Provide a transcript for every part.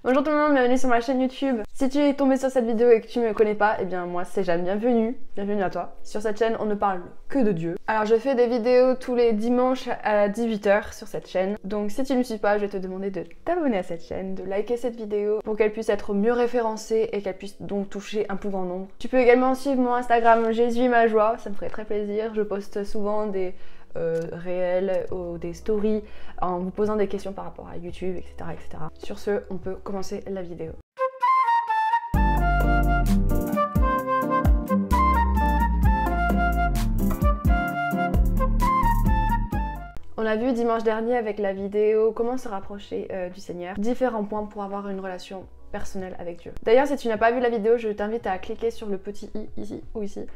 Bonjour tout le monde, bienvenue sur ma chaîne YouTube. Si tu es tombé sur cette vidéo et que tu me connais pas, eh bien moi c'est Jeanne, bienvenue à toi. Sur cette chaîne, on ne parle que de Dieu. Alors je fais des vidéos tous les dimanches à 18h sur cette chaîne. Donc si tu ne me suis pas, je vais te demander de t'abonner à cette chaîne, de liker cette vidéo pour qu'elle puisse être mieux référencée et qu'elle puisse donc toucher un plus grand nombre. Tu peux également suivre mon Instagram Jésus et ma joie, ça me ferait très plaisir. Je poste souvent des réels ou des stories en vous posant des questions par rapport à YouTube, etc., etc. Sur ce, on peut commencer la vidéo. On a vu dimanche dernier avec la vidéo comment se rapprocher du Seigneur, différents points pour avoir une relation personnelle avec Dieu. D'ailleurs, si tu n'as pas vu la vidéo, je t'invite à cliquer sur le petit i ici ou ici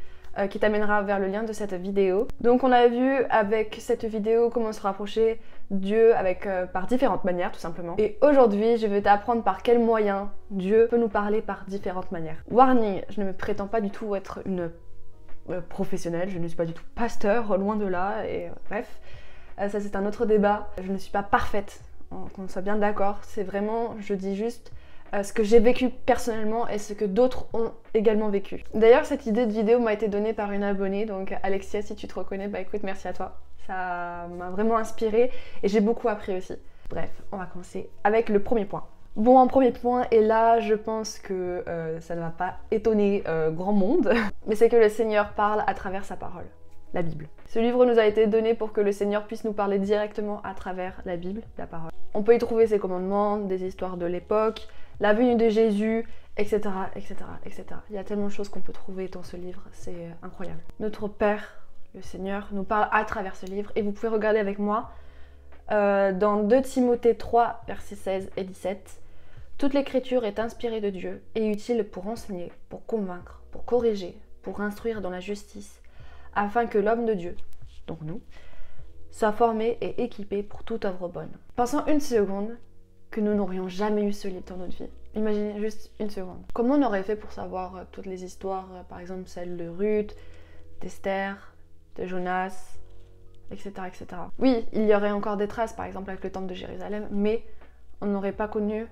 qui t'amènera vers le lien de cette vidéo. Donc on a vu avec cette vidéo comment se rapprocher Dieu par différentes manières tout simplement. Et aujourd'hui je vais t'apprendre par quels moyens Dieu peut nous parler par différentes manières. Warning, je ne me prétends pas du tout être une professionnelle, je ne suis pas du tout pasteur, loin de là, et bref, ça c'est un autre débat. Je ne suis pas parfaite, qu'on soit bien d'accord, c'est vraiment, je dis juste ce que j'ai vécu personnellement et ce que d'autres ont également vécu. D'ailleurs, cette idée de vidéo m'a été donnée par une abonnée, donc Alexia, si tu te reconnais, bah écoute, merci à toi. Ça m'a vraiment inspirée et j'ai beaucoup appris aussi. Bref, on va commencer avec le premier point. Bon, en premier point, et là je pense que ça ne va pas étonner grand monde, mais c'est que le Seigneur parle à travers sa parole, la Bible. Ce livre nous a été donné pour que le Seigneur puisse nous parler directement à travers la Bible, la parole. On peut y trouver ses commandements, des histoires de l'époque, la venue de Jésus, etc., etc., etc. Il y a tellement de choses qu'on peut trouver dans ce livre, c'est incroyable. Notre Père, le Seigneur, nous parle à travers ce livre et vous pouvez regarder avec moi dans 2 Timothée 3, versets 16 et 17. Toute l'écriture est inspirée de Dieu et utile pour enseigner, pour convaincre, pour corriger, pour instruire dans la justice, afin que l'homme de Dieu, donc nous, soit formé et équipé pour toute œuvre bonne. Pensons une seconde que nous n'aurions jamais eu ce livre dans notre vie. Imaginez juste une seconde. Comment on aurait fait pour savoir toutes les histoires, par exemple celle de Ruth, d'Esther, de Jonas, etc., etc. Oui, il y aurait encore des traces, par exemple avec le temple de Jérusalem, mais on n'aurait pas connu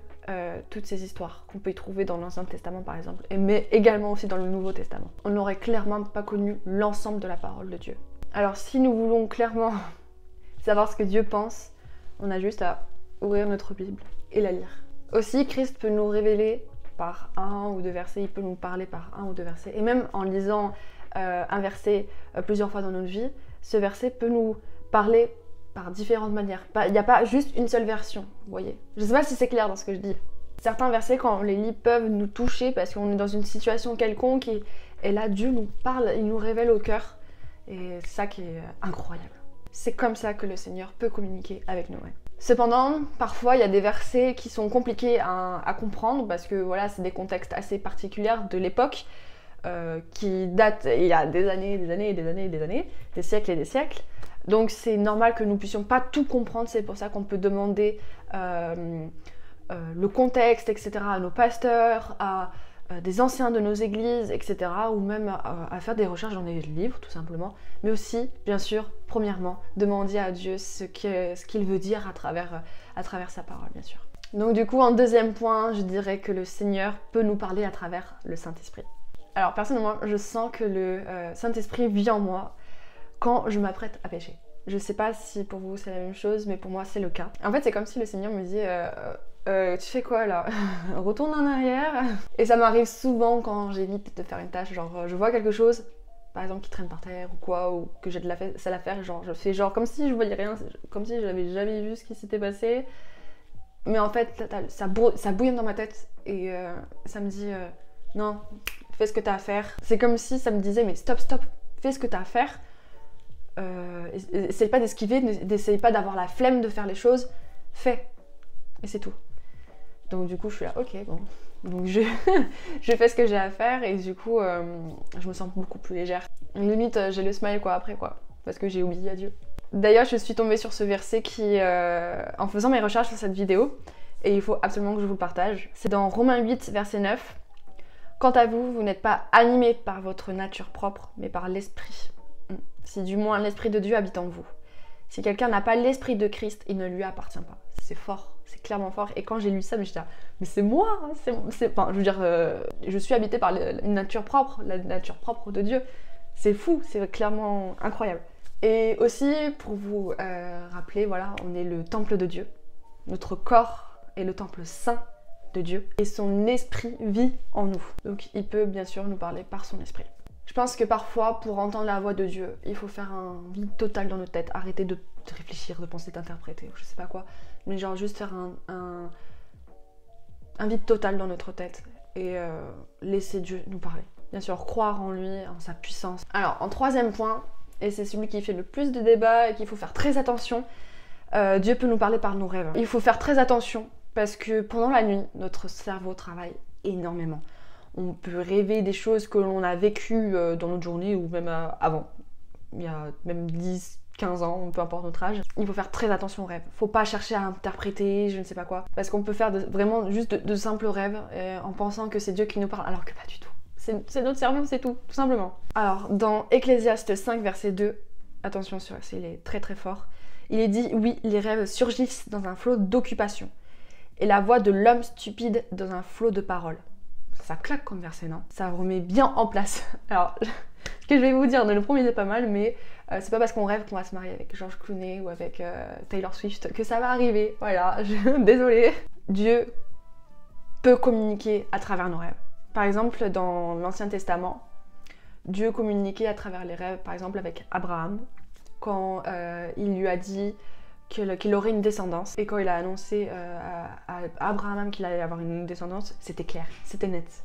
toutes ces histoires qu'on peut y trouver dans l'Ancien Testament, par exemple, mais également aussi dans le Nouveau Testament. On n'aurait clairement pas connu l'ensemble de la parole de Dieu. Alors si nous voulons clairement savoir ce que Dieu pense, on a juste à ouvrir notre Bible et la lire. Aussi, Christ peut nous révéler par 1 ou 2 versets, il peut nous parler par 1 ou 2 versets. Et même en lisant un verset plusieurs fois dans notre vie, ce verset peut nous parler par différentes manières. Il n'y a pas juste une seule version, vous voyez. Je ne sais pas si c'est clair dans ce que je dis. Certains versets, quand on les lit, peuvent nous toucher parce qu'on est dans une situation quelconque et là, Dieu nous parle, il nous révèle au cœur. Et c'est ça qui est incroyable. C'est comme ça que le Seigneur peut communiquer avec nous. Ouais. Cependant, parfois, il y a des versets qui sont compliqués à comprendre parce que voilà, c'est des contextes assez particuliers de l'époque qui datent il y a des années, des années, des années, des années, des siècles et des siècles. Donc c'est normal que nous puissions pas tout comprendre, c'est pour ça qu'on peut demander le contexte, etc. à nos pasteurs, à des anciens de nos églises, etc. ou même à faire des recherches dans des livres tout simplement, mais aussi, bien sûr, premièrement, demander à Dieu ce qu'il veut dire à travers sa parole, bien sûr. Donc du coup, en deuxième point, je dirais que le Seigneur peut nous parler à travers le Saint-Esprit. Alors personnellement, je sens que le Saint-Esprit vit en moi quand je m'apprête à pécher. Je sais pas si pour vous c'est la même chose, mais pour moi c'est le cas. En fait, c'est comme si le Seigneur me dit tu fais quoi là? Retourne en arrière. Et ça m'arrive souvent quand j'évite de faire une tâche, genre je vois quelque chose, par exemple qui traîne par terre ou quoi, ou que j'ai de la vaisselle à faire, genre je fais genre comme si je voyais rien, comme si je n'avais jamais vu ce qui s'était passé. Mais en fait, ça bouillonne dans ma tête et ça me dit non, fais ce que t'as à faire. C'est comme si ça me disait mais stop, fais ce que t'as à faire. Essaye pas d'esquiver, n'essaye pas d'avoir la flemme de faire les choses, fais. Et c'est tout. Donc du coup je suis là, ok bon. Donc je fais ce que j'ai à faire et du coup je me sens beaucoup plus légère. Limite j'ai le smile quoi après quoi, parce que j'ai oublié à Dieu. D'ailleurs je suis tombée sur ce verset qui, en faisant mes recherches sur cette vidéo, et il faut absolument que je vous le partage. C'est dans Romains 8 verset 9. Quant à vous, vous n'êtes pas animés par votre nature propre, mais par l'esprit. Si du moins l'esprit de Dieu habite en vous. Si quelqu'un n'a pas l'esprit de Christ, il ne lui appartient pas. C'est fort c'est clairement fort. Et quand j'ai lu ça, mais j'étais là, mais c'est moi, enfin, je veux dire, je suis habitée par une nature propre, la nature propre de Dieu. C'est fou, c'est clairement incroyable. Et aussi, pour vous rappeler, voilà, on est le temple de Dieu. Notre corps est le temple saint de Dieu. Et son esprit vit en nous. Donc il peut bien sûr nous parler par son esprit. Je pense que parfois, pour entendre la voix de Dieu, il faut faire un vide total dans notre tête. Arrêter de réfléchir, de penser, d'interpréter, je sais pas quoi. Mais genre juste faire un vide total dans notre tête. Et laisser Dieu nous parler. Bien sûr, croire en lui, en sa puissance. Alors, en troisième point, et c'est celui qui fait le plus de débats et qu'il faut faire très attention, Dieu peut nous parler par nos rêves. Il faut faire très attention parce que pendant la nuit, notre cerveau travaille énormément. On peut rêver des choses que l'on a vécues dans notre journée ou même avant. Il y a même 10, 15 ans, peu importe notre âge. Il faut faire très attention aux rêves. Faut pas chercher à interpréter, je ne sais pas quoi. Parce qu'on peut faire vraiment juste de simples rêves en pensant que c'est Dieu qui nous parle, alors que pas du tout. C'est notre cerveau, c'est tout simplement. Alors, dans Ecclésiaste 5, verset 2, attention, il est très très fort. Il est dit, oui, les rêves surgissent dans un flot d'occupation. Et la voix de l'homme stupide dans un flot de paroles. Ça claque comme verset, non? Ça remet bien en place. Alors, ce que je vais vous dire, ne le promettez pas mal, mais c'est pas parce qu'on rêve qu'on va se marier avec George Clooney ou avec Taylor Swift que ça va arriver. Voilà, désolée. Dieu peut communiquer à travers nos rêves. Par exemple, dans l'Ancien Testament, Dieu communiquait à travers les rêves, par exemple avec Abraham, quand il lui a dit qu'il aurait une descendance. Et quand il a annoncé à Abraham qu'il allait avoir une descendance, c'était clair, c'était net,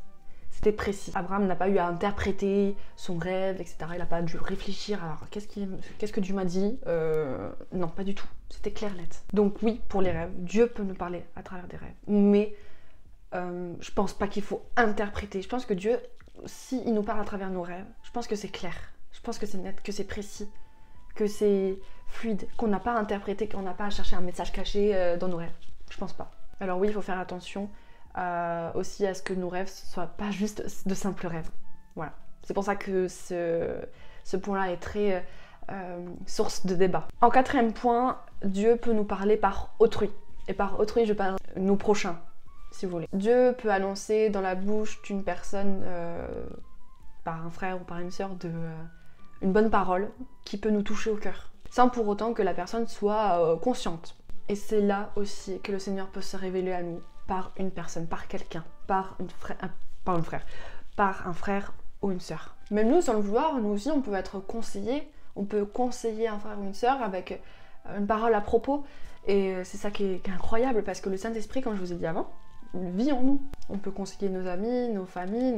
c'était précis. Abraham n'a pas eu à interpréter son rêve, etc. Il n'a pas dû réfléchir, alors qu'est-ce que Dieu m'a dit non, pas du tout, c'était clair, net. Donc oui, pour les rêves, Dieu peut nous parler à travers des rêves, mais je pense pas qu'il faut interpréter. Je pense que Dieu, s'il nous parle à travers nos rêves, je pense que c'est clair, je pense que c'est net, que c'est précis, que c'est fluide, qu'on n'a pas à interpréter, qu'on n'a pas à chercher un message caché dans nos rêves. Je pense pas. Alors oui, il faut faire attention aussi à ce que nos rêves ne soient pas juste de simples rêves. Voilà. C'est pour ça que ce point-là est très source de débat. En quatrième point, Dieu peut nous parler par autrui. Et par autrui, je parle nos prochains, si vous voulez. Dieu peut annoncer dans la bouche d'une personne, par un frère ou par une sœur, une bonne parole qui peut nous toucher au cœur, sans pour autant que la personne soit consciente. Et c'est là aussi que le Seigneur peut se révéler à nous par une personne, par quelqu'un, par un frère ou une sœur. Même nous, sans le vouloir, nous aussi on peut être conseillés, on peut conseiller un frère ou une sœur avec une parole à propos. Et c'est ça qui est incroyable, parce que le Saint-Esprit, comme je vous ai dit avant, vit en nous. On peut conseiller nos amis, nos familles,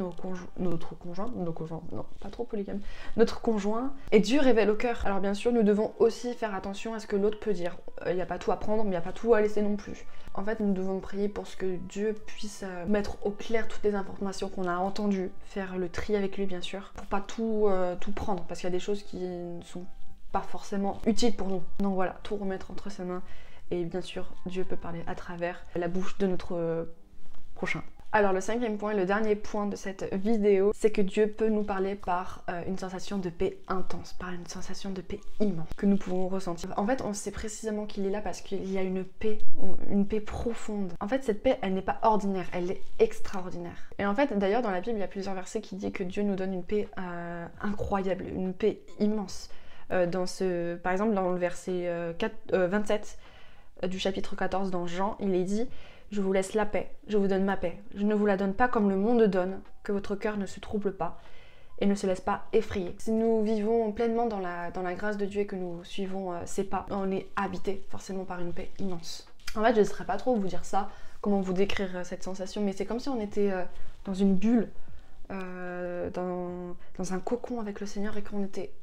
notre conjoint, non, pas trop polygame, notre conjoint. Et Dieu révèle au cœur. Alors bien sûr, nous devons aussi faire attention à ce que l'autre peut dire. Il n'y a pas tout à prendre, mais il n'y a pas tout à laisser non plus. En fait, nous devons prier pour ce que Dieu puisse mettre au clair toutes les informations qu'on a entendues, faire le tri avec lui bien sûr, pour pas tout prendre, parce qu'il y a des choses qui ne sont pas forcément utiles pour nous. Donc voilà, tout remettre entre ses mains. Et bien sûr, Dieu peut parler à travers la bouche de notre prochain. Alors le cinquième point et le dernier point de cette vidéo, c'est que Dieu peut nous parler par une sensation de paix intense, par une sensation de paix immense que nous pouvons ressentir. En fait, on sait précisément qu'il est là parce qu'il y a une paix profonde. En fait, cette paix, elle n'est pas ordinaire, elle est extraordinaire. Et en fait, d'ailleurs, dans la Bible, il y a plusieurs versets qui disent que Dieu nous donne une paix incroyable, une paix immense. Par exemple, dans le verset 27 du chapitre 14 dans Jean, il est dit: je vous laisse la paix, je vous donne ma paix. Je ne vous la donne pas comme le monde donne, que votre cœur ne se trouble pas et ne se laisse pas effrayer. Si nous vivons pleinement dans la grâce de Dieu et que nous suivons ses pas, on est habité forcément par une paix immense. En fait, je ne saurais pas trop vous dire ça, comment vous décrire cette sensation, mais c'est comme si on était dans une bulle, dans un cocon avec le Seigneur et qu'on était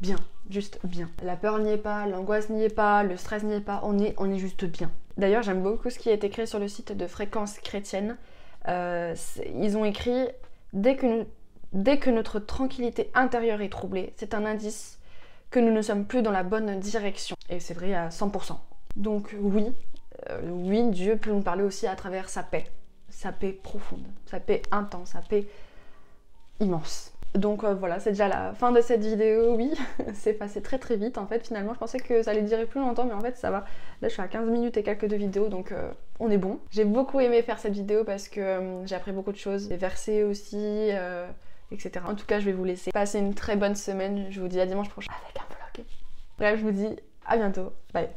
bien, juste bien. La peur n'y est pas, l'angoisse n'y est pas, le stress n'y est pas, on est juste bien. D'ailleurs, j'aime beaucoup ce qui est écrit sur le site de Fréquence Chrétienne. Ils ont écrit « Dès que notre tranquillité intérieure est troublée, c'est un indice que nous ne sommes plus dans la bonne direction. » Et c'est vrai à 100%. Donc oui, Dieu peut nous parler aussi à travers sa paix profonde, sa paix intense, sa paix immense. Donc voilà, c'est déjà la fin de cette vidéo, oui, c'est passé très très vite en fait finalement, je pensais que ça allait durer plus longtemps mais en fait ça va. Là je suis à 15 minutes et quelques de vidéo donc on est bon. J'ai beaucoup aimé faire cette vidéo parce que j'ai appris beaucoup de choses, des versets aussi, etc. En tout cas je vais vous laisser passer une très bonne semaine, je vous dis à dimanche prochain avec un vlog. Bref, je vous dis à bientôt, bye.